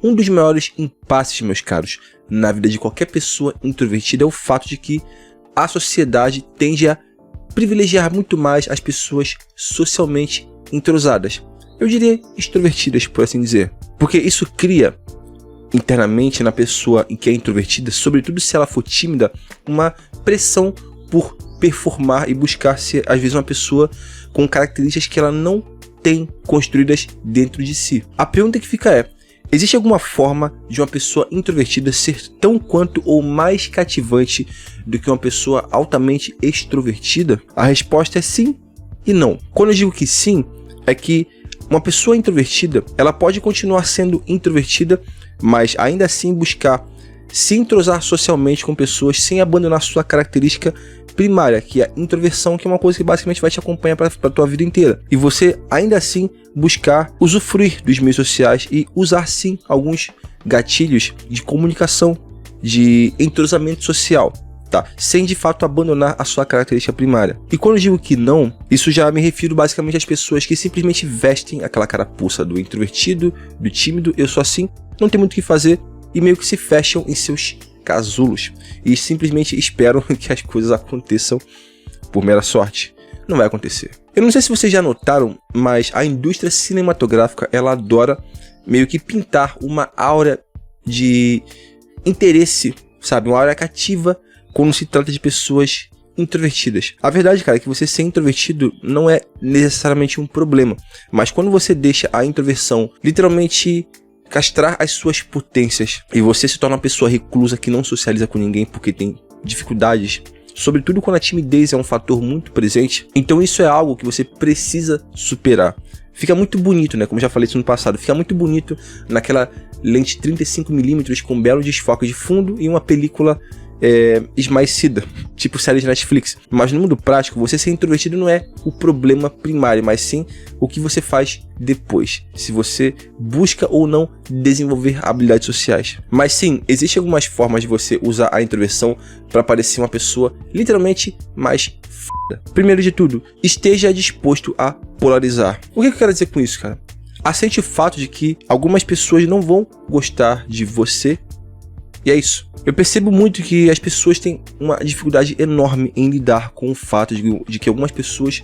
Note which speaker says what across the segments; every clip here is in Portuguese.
Speaker 1: Um dos maiores impasses, meus caros, na vida de qualquer pessoa introvertida é o fato de que a sociedade tende a privilegiar muito mais as pessoas socialmente entrosadas. Eu diria extrovertidas, por assim dizer. Porque isso cria internamente na pessoa que é introvertida, sobretudo se ela for tímida, uma pressão por performar e buscar ser, às vezes, uma pessoa com características que ela não tem construídas dentro de si. A pergunta que fica é: existe alguma forma de uma pessoa introvertida ser tão quanto ou mais cativante do que uma pessoa altamente extrovertida? A resposta é sim e não. Quando eu digo que sim, é que uma pessoa introvertida, ela pode continuar sendo introvertida, mas ainda assim buscar se entrosar socialmente com pessoas sem abandonar sua característica primária, que é a introversão, que é uma coisa que basicamente vai te acompanhar para a tua vida inteira. E você ainda assim buscar usufruir dos meios sociais e usar sim alguns gatilhos de comunicação, de entrosamento social, tá? Sem de fato abandonar a sua característica primária. E quando eu digo que não, isso já me refiro basicamente às pessoas que simplesmente vestem aquela carapuça do introvertido, do tímido, eu sou assim, não tem muito o que fazer, e meio que se fecham em seus casulos e simplesmente esperam que as coisas aconteçam por mera sorte. Não vai acontecer. Eu não sei se vocês já notaram, mas a indústria cinematográfica, ela adora meio que pintar uma aura de interesse, sabe? Uma aura cativa quando se trata de pessoas introvertidas. A verdade, cara, é que você ser introvertido não é necessariamente um problema, mas quando você deixa a introversão literalmente castrar as suas potências e você se torna uma pessoa reclusa que não socializa com ninguém porque tem dificuldades, sobretudo quando a timidez é um fator muito presente, então isso é algo que você precisa superar. Fica muito bonito, né? Como já falei isso no passado, fica muito bonito naquela lente 35mm com um belo desfoque de fundo e uma película esmaecida, tipo série de Netflix. Mas no mundo prático, você ser introvertido não é o problema primário, mas sim o que você faz depois, se você busca ou não desenvolver habilidades sociais. Mas sim, existem algumas formas de você usar a introversão para parecer uma pessoa literalmente mais foda. Primeiro de tudo, esteja disposto a polarizar. O que eu quero dizer com isso, cara? Aceite o fato de que algumas pessoas não vão gostar de você, e é isso. Eu percebo muito que as pessoas têm uma dificuldade enorme em lidar com o fato de que algumas pessoas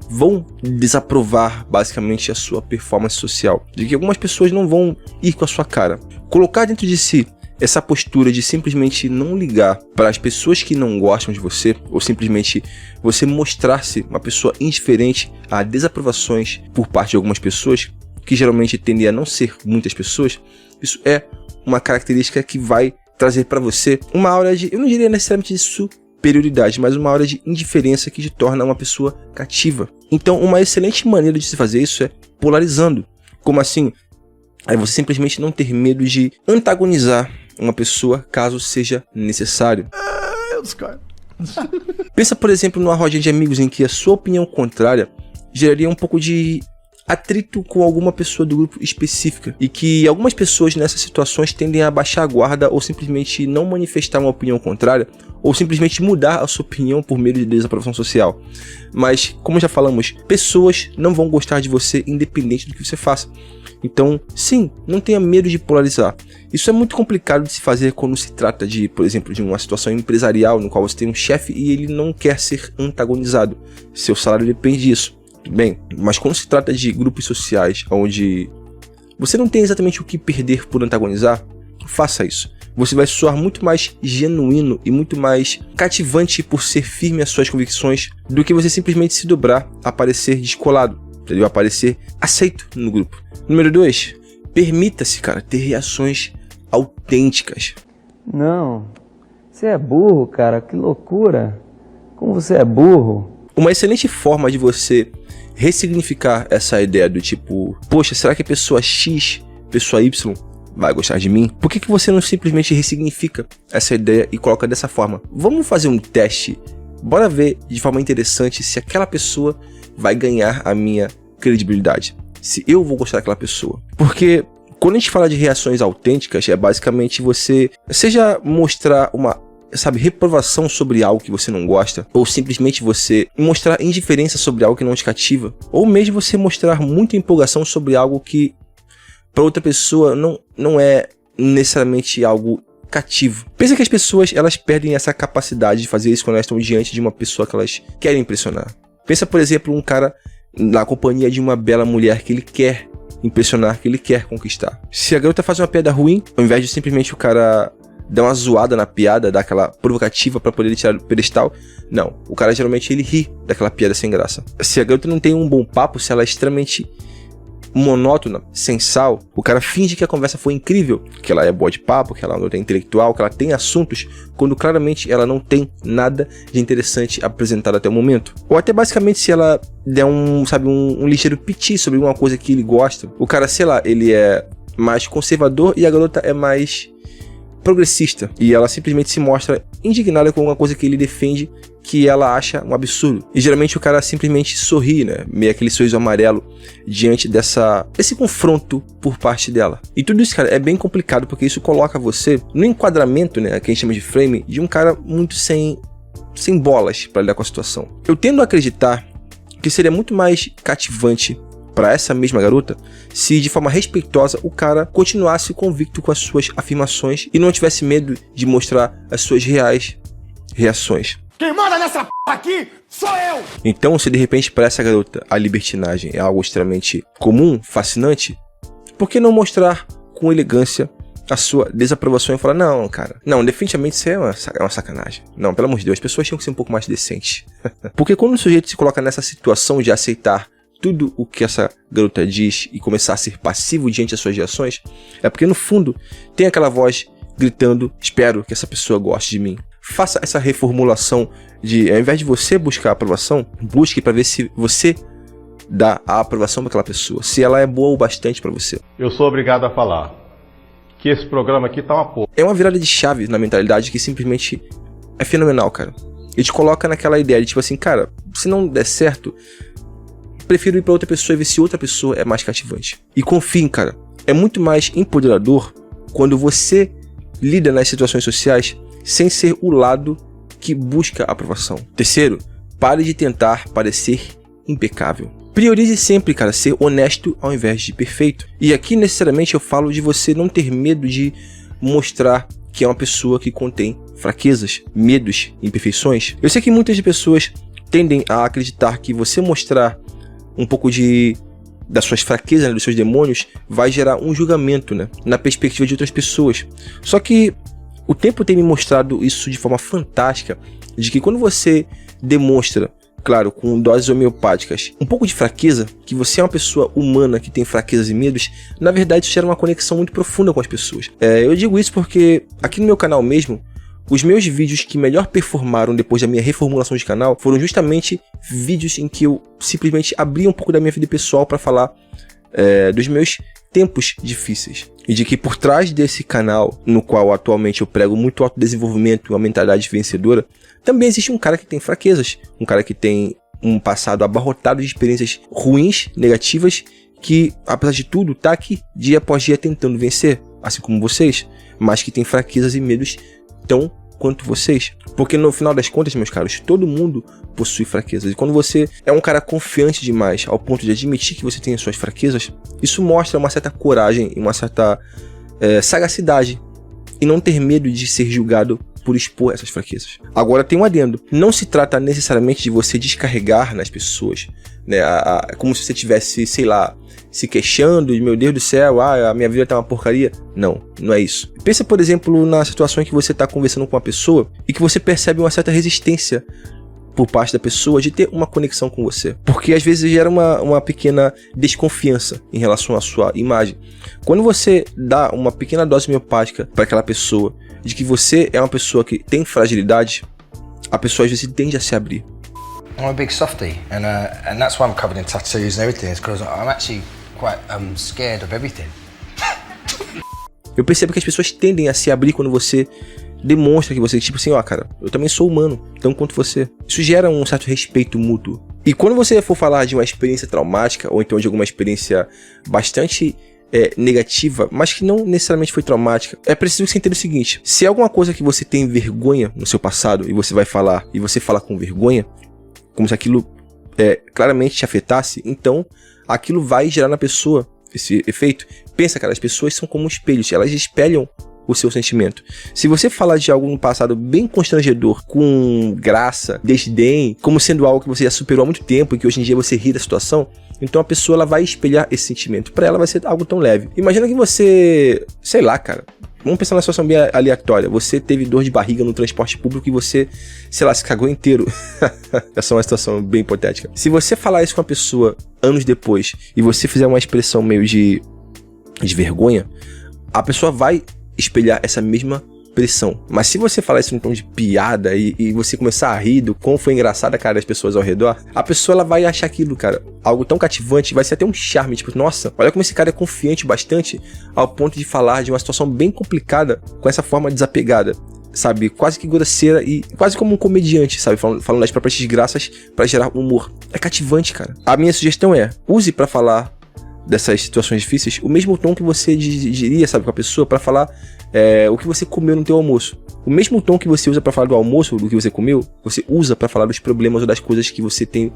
Speaker 1: vão desaprovar basicamente a sua performance social, de que algumas pessoas não vão ir com a sua cara. Colocar dentro de si essa postura de simplesmente não ligar para as pessoas que não gostam de você, ou simplesmente você mostrar-se uma pessoa indiferente a desaprovações por parte de algumas pessoas, que geralmente tendem a não ser muitas pessoas, isso é uma característica que vai trazer para você uma aura de, eu não diria necessariamente de superioridade, mas uma aura de indiferença que te torna uma pessoa cativa. Então, uma excelente maneira de se fazer isso é polarizando. Como assim? Aí você simplesmente não ter medo de antagonizar uma pessoa caso seja necessário. Pensa, por exemplo, numa rodinha de amigos em que a sua opinião contrária geraria um pouco de atrito com alguma pessoa do grupo específica, e que algumas pessoas nessas situações tendem a baixar a guarda ou simplesmente não manifestar uma opinião contrária, ou simplesmente mudar a sua opinião por medo de desaprovação social. Mas, como já falamos, pessoas não vão gostar de você independente do que você faça. Então, sim, não tenha medo de polarizar. Isso é muito complicado de se fazer quando se trata de, por exemplo, de uma situação empresarial no qual você tem um chefe e ele não quer ser antagonizado. Seu salário depende disso. Bem, mas quando se trata de grupos sociais onde você não tem exatamente o que perder por antagonizar, faça isso. Você vai soar muito mais genuíno e muito mais cativante por ser firme às suas convicções do que você simplesmente se dobrar a parecer descolado, entendeu? A parecer aceito no grupo. Número 2, permita-se, cara, ter reações autênticas.
Speaker 2: Não, você é burro, cara, que loucura. Como você é burro.
Speaker 1: Uma excelente forma de você ressignificar essa ideia do tipo, poxa, será que a pessoa X, pessoa Y vai gostar de mim? Por que você não simplesmente ressignifica essa ideia e coloca dessa forma? Vamos fazer um teste, bora ver de forma interessante se aquela pessoa vai ganhar a minha credibilidade, se eu vou gostar daquela pessoa. Porque quando a gente fala de reações autênticas, é basicamente você, seja mostrar uma, reprovação sobre algo que você não gosta, ou simplesmente você mostrar indiferença sobre algo que não te cativa, ou mesmo você mostrar muita empolgação sobre algo que para outra pessoa não é necessariamente algo cativo. Pensa que as pessoas, elas perdem essa capacidade de fazer isso quando elas estão diante de uma pessoa que elas querem impressionar. Pensa, por exemplo, um cara na companhia de uma bela mulher que ele quer impressionar, que ele quer conquistar. Se a garota faz uma piada ruim, ao invés de simplesmente o cara dar uma zoada na piada, dar aquela provocativa pra poder tirar do pedestal, não. O cara geralmente ele ri daquela piada sem graça. Se a garota não tem um bom papo, se ela é extremamente monótona, sem sal, o cara finge que a conversa foi incrível, que ela é boa de papo, que ela é intelectual, que ela tem assuntos, quando claramente ela não tem nada de interessante apresentado até o momento. Ou até basicamente se ela der um ligeiro piti sobre uma coisa que ele gosta, o cara, sei lá, ele é mais conservador e a garota é mais progressista, e ela simplesmente se mostra indignada com alguma coisa que ele defende que ela acha um absurdo. E geralmente o cara simplesmente sorri, né? Meio aquele sorriso amarelo diante desse confronto por parte dela. E tudo isso, cara, é bem complicado, porque isso coloca você no enquadramento, né? Que a gente chama de frame, de um cara muito sem bolas para lidar com a situação. Eu tendo a acreditar que seria muito mais cativante para essa mesma garota se, de forma respeitosa, o cara continuasse convicto com as suas afirmações e não tivesse medo de mostrar as suas reais reações.
Speaker 3: Quem manda nessa p*** aqui sou eu!
Speaker 1: Então, se de repente para essa garota a libertinagem é algo extremamente comum, fascinante, por que não mostrar com elegância a sua desaprovação e falar, não, cara, não, definitivamente isso é uma sacanagem. Não, pelo amor de Deus, as pessoas tinham que ser um pouco mais decentes. Porque quando o sujeito se coloca nessa situação de aceitar tudo o que essa garota diz e começar a ser passivo diante das suas reações, é porque no fundo tem aquela voz gritando, espero que essa pessoa goste de mim. Faça essa reformulação de, ao invés de você buscar a aprovação, busque para ver se você dá a aprovação para aquela pessoa, se ela é boa o bastante para você.
Speaker 4: Eu sou obrigado a falar que esse programa aqui tá uma porra.
Speaker 1: É uma virada de chave na mentalidade que simplesmente é fenomenal, cara. Ele te coloca naquela ideia de tipo assim, cara, se não der certo, prefiro ir para outra pessoa e ver se outra pessoa é mais cativante. E confie, cara, é muito mais empoderador quando você lida nas situações sociais sem ser o lado que busca a aprovação. Terceiro, pare de tentar parecer impecável. Priorize sempre, cara, ser honesto ao invés de perfeito. E aqui necessariamente eu falo de você não ter medo de mostrar que é uma pessoa que contém fraquezas, medos, imperfeições. Eu sei que muitas pessoas tendem a acreditar que você mostrar um pouco das suas fraquezas, né, dos seus demônios, vai gerar um julgamento, né, na perspectiva de outras pessoas. Só que o tempo tem me mostrado isso de forma fantástica, de que quando você demonstra, claro, com doses homeopáticas, um pouco de fraqueza, que você é uma pessoa humana que tem fraquezas e medos, na verdade isso gera uma conexão muito profunda com as pessoas. Eu digo isso porque aqui no meu canal mesmo, os meus vídeos que melhor performaram depois da minha reformulação de canal foram justamente vídeos em que eu simplesmente abri um pouco da minha vida pessoal para falar dos meus tempos difíceis. E de que por trás desse canal, no qual atualmente eu prego muito autodesenvolvimento e uma mentalidade vencedora, também existe um cara que tem fraquezas, um cara que tem um passado abarrotado de experiências ruins, negativas, que apesar de tudo tá aqui dia após dia tentando vencer, assim como vocês, mas que tem fraquezas e medos tão quanto vocês. Porque no final das contas, meus caros, todo mundo possui fraquezas. E quando você é um cara confiante demais ao ponto de admitir que você tem as suas fraquezas, isso mostra uma certa coragem e uma certa sagacidade. E não ter medo de ser julgado por expor essas fraquezas. Agora tem um adendo. Não se trata necessariamente de você descarregar nas pessoas, né? Como se você tivesse, sei lá, se queixando de, meu Deus do céu, a minha vida tá uma porcaria. Não, não é isso. Pensa, por exemplo, na situação em que você tá conversando com uma pessoa e que você percebe uma certa resistência por parte da pessoa de ter uma conexão com você. Porque às vezes gera uma pequena desconfiança em relação à sua imagem. Quando você dá uma pequena dose homeopática para aquela pessoa de que você é uma pessoa que tem fragilidade, a pessoa às vezes tende a se abrir.
Speaker 5: I'm a big softie, and that's why I'm covered in tattoos and everything, is because I'm actually quite scared of everything.
Speaker 1: Eu percebo que as pessoas tendem a se abrir quando você demonstra que você, tipo assim, ó, cara, eu também sou humano, tão quanto você. Isso gera um certo respeito mútuo. E quando você for falar de uma experiência traumática, ou então de alguma experiência bastante negativa, mas que não necessariamente foi traumática, é preciso que você entenda o seguinte: se é alguma coisa que você tem vergonha no seu passado, e você vai falar, e você fala com vergonha, como se aquilo claramente te afetasse, então aquilo vai gerar na pessoa esse efeito, pensa, cara, as pessoas são como espelhos, elas espelham o seu sentimento. Se você falar de algo no passado bem constrangedor, com graça, desdém, como sendo algo que você já superou há muito tempo e que hoje em dia você ri da situação, então a pessoa ela vai espelhar esse sentimento. Pra ela vai ser algo tão leve. Imagina que você, sei lá, cara, vamos pensar numa situação bem aleatória. Você teve dor de barriga no transporte público e você, sei lá, se cagou inteiro. Essa é uma situação bem hipotética. Se você falar isso com a pessoa anos depois e você fizer uma expressão meio de vergonha, a pessoa vai espelhar essa mesma pressão. Mas se você falar isso num tom de piada e você começar a rir do quão foi engraçada a cara das pessoas ao redor, a pessoa ela vai achar aquilo, cara, algo tão cativante, vai ser até um charme, tipo, nossa, olha como esse cara é confiante bastante ao ponto de falar de uma situação bem complicada com essa forma desapegada, sabe, quase que grosseira e quase como um comediante, sabe, falando das próprias desgraças pra gerar humor. É cativante, cara. A minha sugestão é, use pra falar dessas situações difíceis o mesmo tom que você diria, sabe, com a pessoa pra falar o que você comeu no teu almoço. O mesmo tom que você usa pra falar do almoço, do que você comeu, você usa pra falar dos problemas ou das coisas que você tem,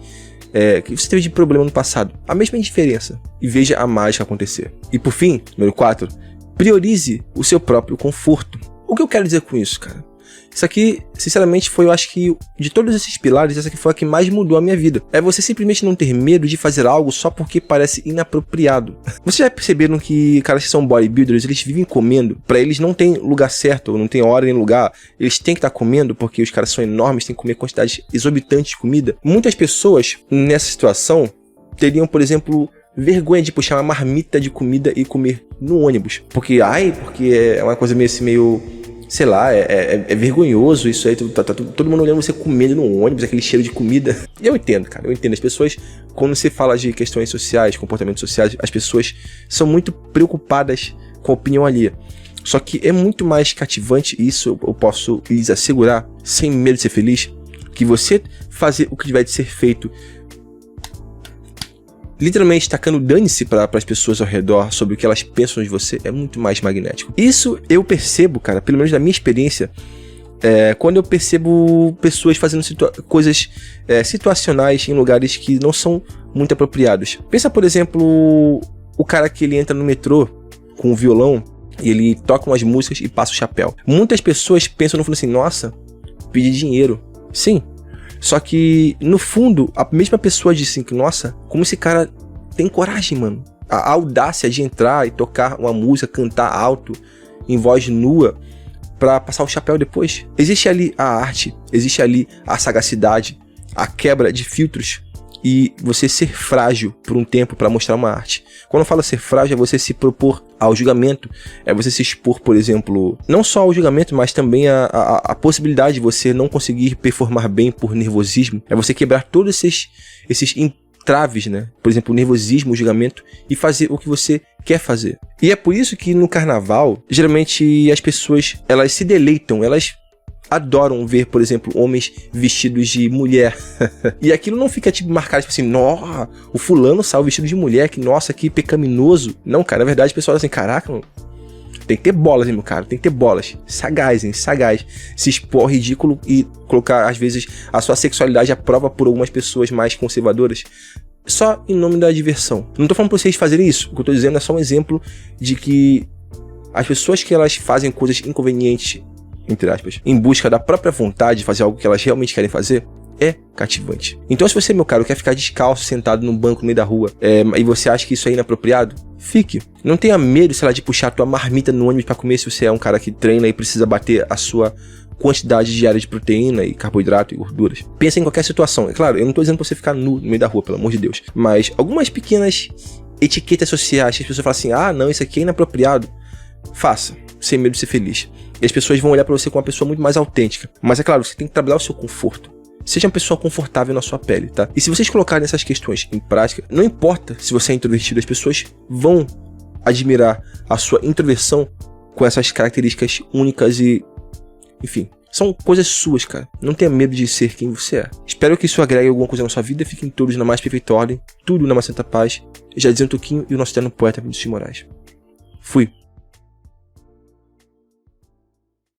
Speaker 1: que você teve de problema no passado. A mesma diferença. E veja a mágica acontecer. E por fim, número 4, priorize o seu próprio conforto. O que eu quero dizer com isso, cara? Isso aqui, sinceramente, foi, eu acho que, de todos esses pilares, essa aqui foi a que mais mudou a minha vida. É você simplesmente não ter medo de fazer algo só porque parece inapropriado. Vocês já perceberam que caras que são bodybuilders, eles vivem comendo? Pra eles não tem lugar certo, não tem hora nem lugar. Eles têm que estar comendo porque os caras são enormes, têm que comer quantidades exorbitantes de comida. Muitas pessoas, nessa situação, teriam, por exemplo, vergonha de puxar uma marmita de comida e comer no ônibus. Porque é uma coisa meio sei lá, é vergonhoso isso aí, tá todo mundo olhando você comendo no ônibus, aquele cheiro de comida. E eu entendo, cara, eu entendo. As pessoas, quando você fala de questões sociais, comportamentos sociais, as pessoas são muito preocupadas com a opinião alheia. Só que é muito mais cativante, isso eu posso lhes assegurar, sem medo de ser feliz, que você fazer o que tiver de ser feito, literalmente tacando dane-se para as pessoas ao redor sobre o que elas pensam de você, é muito mais magnético. Isso eu percebo, cara, pelo menos na minha experiência, quando eu percebo pessoas fazendo coisas situacionais em lugares que não são muito apropriados. Pensa, por exemplo, o cara que ele entra no metrô com um violão e ele toca umas músicas e passa o chapéu. Muitas pessoas pensam no fundo assim, nossa, pedir dinheiro. Sim. Só que, no fundo, a mesma pessoa disse assim, nossa, como esse cara tem coragem, mano. A audácia de entrar e tocar uma música, cantar alto, em voz nua, pra passar o chapéu depois. Existe ali a arte, existe ali a sagacidade, a quebra de filtros e você ser frágil por um tempo para mostrar uma arte. Quando eu falo ser frágil, é você se propor ao julgamento, é você se expor, por exemplo, não só ao julgamento, mas também a possibilidade de você não conseguir performar bem por nervosismo, é você quebrar todos esses entraves, né? Por exemplo, o nervosismo, o julgamento, e fazer o que você quer fazer. E é por isso que no carnaval, geralmente as pessoas, elas se deleitam, elas adoram ver, por exemplo, homens vestidos de mulher. E aquilo não fica tipo marcado, tipo assim, nossa, o fulano saiu vestido de mulher, que nossa, que pecaminoso. Não, cara, na verdade o pessoal assim, caraca, mano, tem que ter bolas, hein, meu cara, tem que ter bolas. Sagaz, hein, sagaz. Se expor ao ridículo e colocar, às vezes, a sua sexualidade à prova por algumas pessoas mais conservadoras, só em nome da diversão. Não tô falando pra vocês fazerem isso, o que eu tô dizendo é só um exemplo de que as pessoas que elas fazem coisas inconvenientes, entre aspas, em busca da própria vontade de fazer algo que elas realmente querem fazer, é cativante. Então, se você, meu caro, quer ficar descalço, sentado num banco no meio da rua, e você acha que isso é inapropriado, fique. Não tenha medo, sei lá, de puxar a tua marmita no ônibus pra comer se você é um cara que treina e precisa bater a sua quantidade diária de proteína e carboidrato e gorduras. Pensa em qualquer situação. É claro, eu não tô dizendo pra você ficar nu no meio da rua, pelo amor de Deus. Mas algumas pequenas etiquetas sociais que as pessoas falam assim, ah, não, isso aqui é inapropriado. Faça, sem medo de ser feliz. E as pessoas vão olhar pra você como uma pessoa muito mais autêntica. Mas é claro, você tem que trabalhar o seu conforto. Seja uma pessoa confortável na sua pele, tá? E se vocês colocarem essas questões em prática, não importa se você é introvertido, as pessoas vão admirar a sua introversão com essas características únicas e... enfim, são coisas suas, cara. Não tenha medo de ser quem você é. Espero que isso agregue alguma coisa na sua vida. Fiquem todos na mais perfeita ordem, tudo na mais santa paz. Já dizia um Toquinho e o nosso eterno poeta Vinícius de Moraes. Fui.